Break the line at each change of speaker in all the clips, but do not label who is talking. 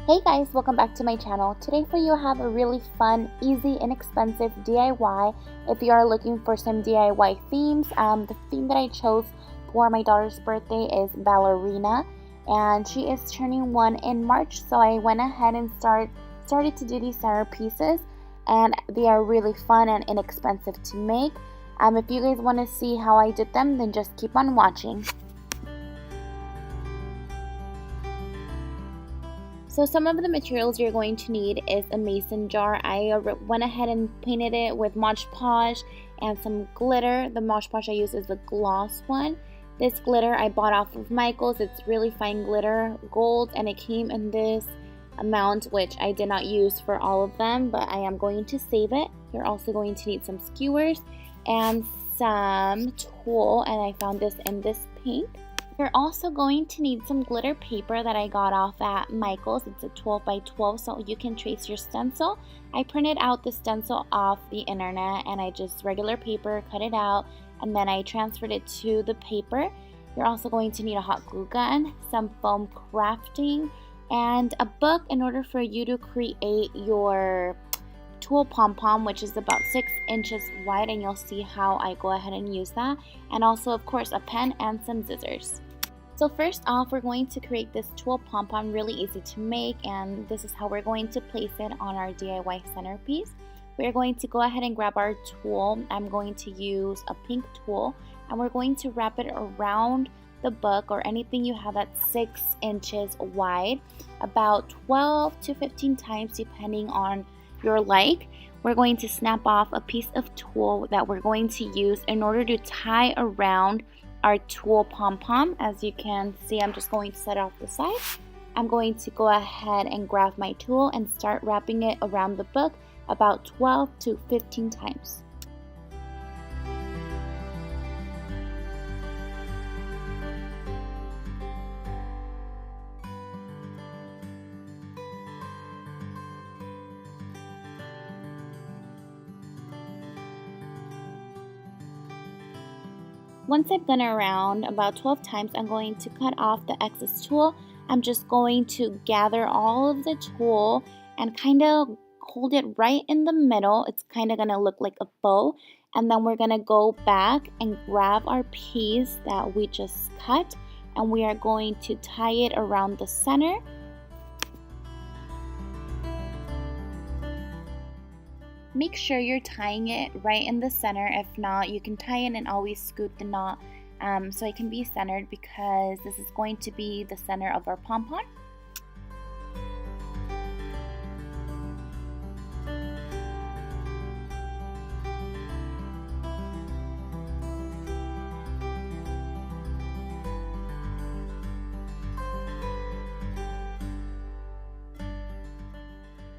Hey guys, welcome back to my channel. Today for you I have a really fun, easy, inexpensive DIY. If you are looking for some DIY themes, the theme that I chose for my daughter's birthday is Ballerina, and she is turning 1 in March, so I went ahead and started to do these centerpieces, and they are really fun and inexpensive to make. If you guys want to see how I did them, then just keep on watching. So some of the materials you're going to need is a mason jar. I went ahead and painted it with Mod Podge and some glitter. The Mod Podge I use is the gloss one. This glitter I bought off of Michael's. It's really fine glitter, gold, and it came in this amount, which I did not use for all of them, but I am going to save it. You're also going to need some skewers and some tulle, and I found this in this pink. You're also going to need some glitter paper that I got off at Michael's. It's a 12 by 12, so you can trace your stencil. I printed out the stencil off the internet, and I just regular paper, cut it out, and then I transferred it to the paper. You're also going to need a hot glue gun, some foam crafting, and a book in order for you to create your tulle pom-pom, which is about 6 inches wide, and you'll see how I go ahead and use that. And also, of course, a pen and some scissors. So first off, we're going to create this tulle pom-pom, really easy to make, and this is how we're going to place it on our DIY centerpiece. We're going to go ahead and grab our tulle. I'm going to use a pink tulle, and we're going to wrap it around the book or anything you have that's 6 inches wide, about 12 to 15 times depending on your like. We're going to snap off a piece of tulle that we're going to use in order to tie around our tulle pom-pom. As you can see, I'm just going to set it off the side. I'm going to go ahead and grab my tulle and start wrapping it around the book about 12 to 15 times. Once I've done it around about 12 times, I'm going to cut off the excess tulle. I'm just going to gather all of the tulle and kind of hold it right in the middle. It's kind of going to look like a bow. And then we're going to go back and grab our piece that we just cut, and we are going to tie it around the center. Make sure you're tying it right in the center. If not, you can tie it and always scoot the knot so it can be centered, because this is going to be the center of our pom-pom.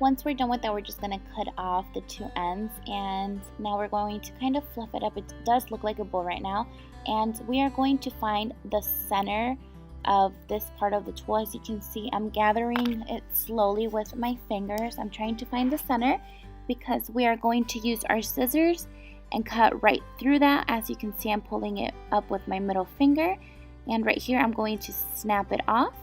Once we're done with that, we're just going to cut off the two ends, and now we're going to kind of fluff it up. It does look like a bow right now, and we are going to find the center of this part of the tulle. As you can see, I'm gathering it slowly with my fingers. I'm trying to find the center because we are going to use our scissors and cut right through that. As you can see, I'm pulling it up with my middle finger, and right here I'm going to snap it off.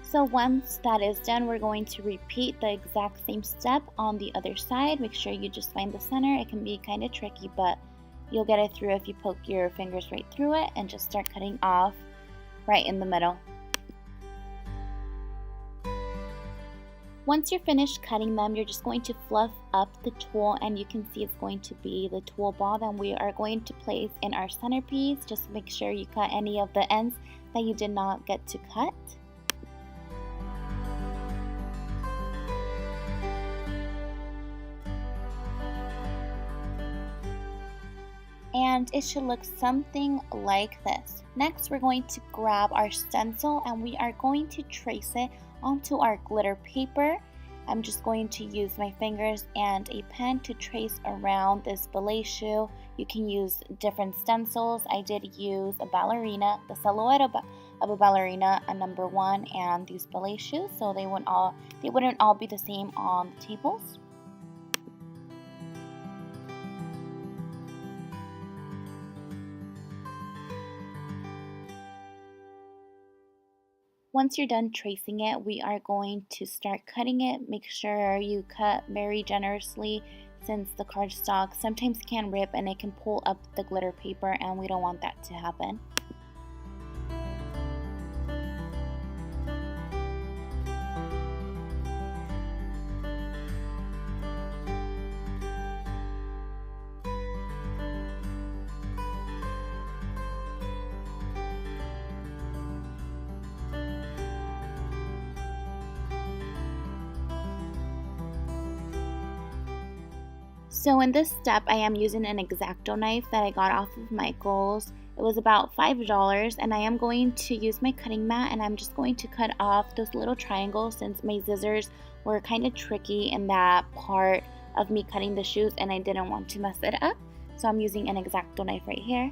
So once that is done, we're going to repeat the exact same step on the other side. Make sure you just find the center. It can be kind of tricky, but you'll get it through if you poke your fingers right through it and just start cutting off right in the middle. Once you're finished cutting them, you're just going to fluff up the tulle, and you can see it's going to be the tulle ball that we are going to place in our centerpiece. Just make sure you cut any of the ends that you did not get to cut. And it should look something like this. Next, we're going to grab our stencil, and we are going to trace it onto our glitter paper. I'm just going to use my fingers and a pen to trace around this ballet shoe. You can use different stencils. I did use a ballerina, the silhouette of of a ballerina, a number 1, and these ballet shoes, so they wouldn't all be the same on the tables. Once you're done tracing it, we are going to start cutting it. Make sure you cut very generously since the cardstock sometimes can rip and it can pull up the glitter paper, and we don't want that to happen. So in this step, I am using an X-Acto knife that I got off of Michael's. It was about $5, and I am going to use my cutting mat, and I'm just going to cut off those little triangles since my scissors were kind of tricky in that part of me cutting the shoes, and I didn't want to mess it up. So I'm using an X-Acto knife right here.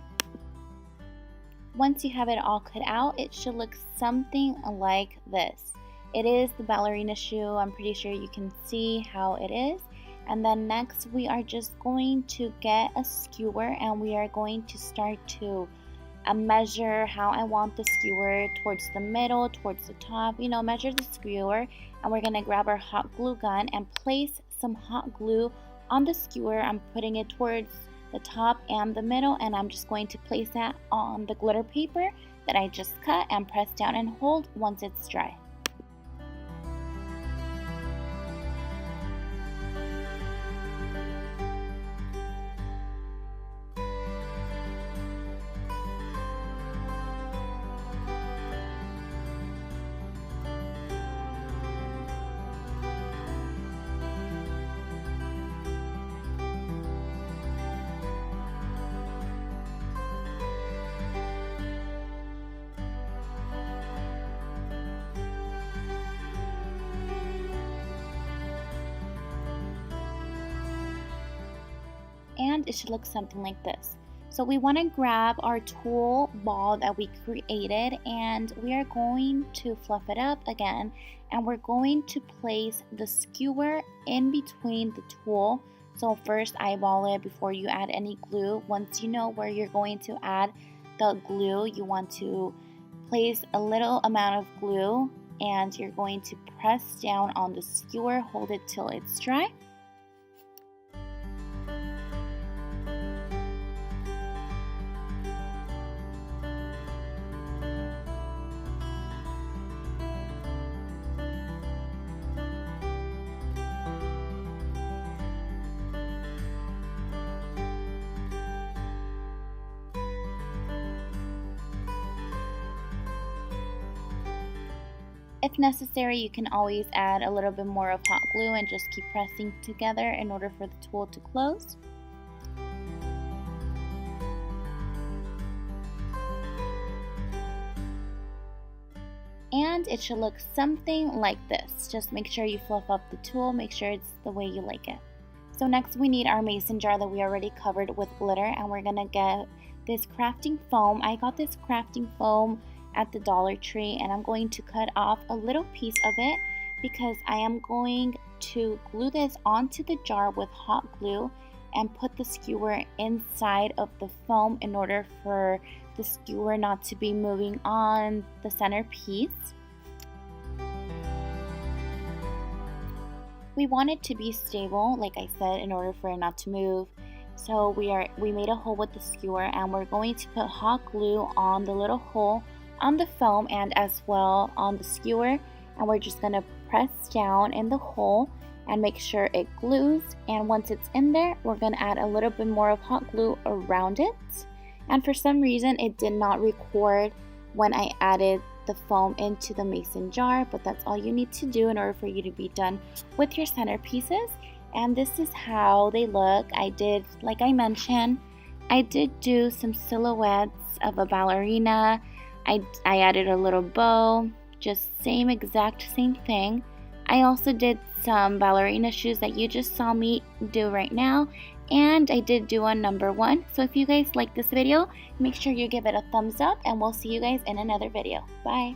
Once you have it all cut out, it should look something like this. It is the ballerina shoe. I'm pretty sure you can see how it is. And then next we are just going to get a skewer, and we are going to start to measure how I want the skewer towards the middle, towards the top, measure the skewer. And we're gonna grab our hot glue gun and place some hot glue on the skewer. I'm putting it towards the top and the middle, and I'm just going to place that on the glitter paper that I just cut and press down and hold once it's dry. And it should look something like this. So we want to grab our tulle ball that we created, and we are going to fluff it up again, and we're going to place the skewer in between the tulle. So first eyeball it before you add any glue. Once you know where you're going to add the glue, you want to place a little amount of glue, and you're going to press down on the skewer, hold it till it's dry. If necessary, you can always add a little bit more of hot glue and just keep pressing together in order for the tulle to close. And it should look something like this. Just make sure you fluff up the tulle, make sure it's the way you like it. So next we need our mason jar that we already covered with glitter, and we're gonna get this crafting foam. I got this crafting foam at the Dollar Tree, and I'm going to cut off a little piece of it because I am going to glue this onto the jar with hot glue and put the skewer inside of the foam in order for the skewer not to be moving on the centerpiece. We want it to be stable, like I said, in order for it not to move. So we made a hole with the skewer, and we're going to put hot glue on the little hole on the foam and as well on the skewer, and we're just gonna press down in the hole and make sure it glues. And once it's in there, we're gonna add a little bit more of hot glue around it. And for some reason it did not record when I added the foam into the mason jar, but that's all you need to do in order for you to be done with your centerpieces. And this is how they look. I did, like I mentioned, I did do some silhouettes of a ballerina. I added a little bow, just same thing. I also did some ballerina shoes that you just saw me do right now, And I did do a number 1. So if you guys like this video, make sure you give it a thumbs up, and we'll see you guys in another video. Bye!